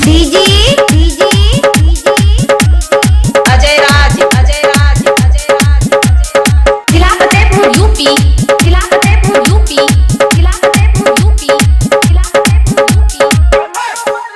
DJ DJ Ajay Raj Ajay Raj Ajay राज जिला Fatehpur UP जिला Fatehpur UP जिला फतेहपुर यूपी जिला Fatehpur UP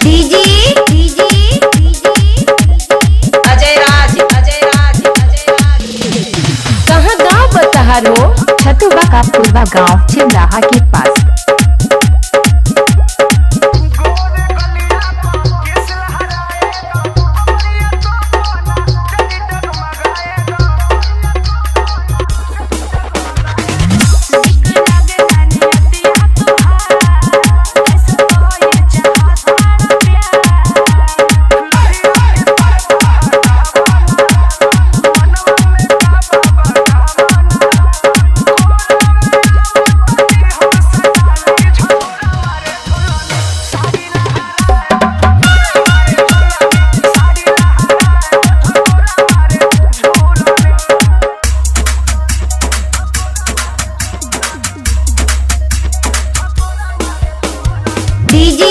DJ DJ Ajay Raj Ajay Raj Ajay Raj कहाँ गाँव बतहर हो? छतुबा का पूर्वा गाँव छिंदराहा के पास। डीजे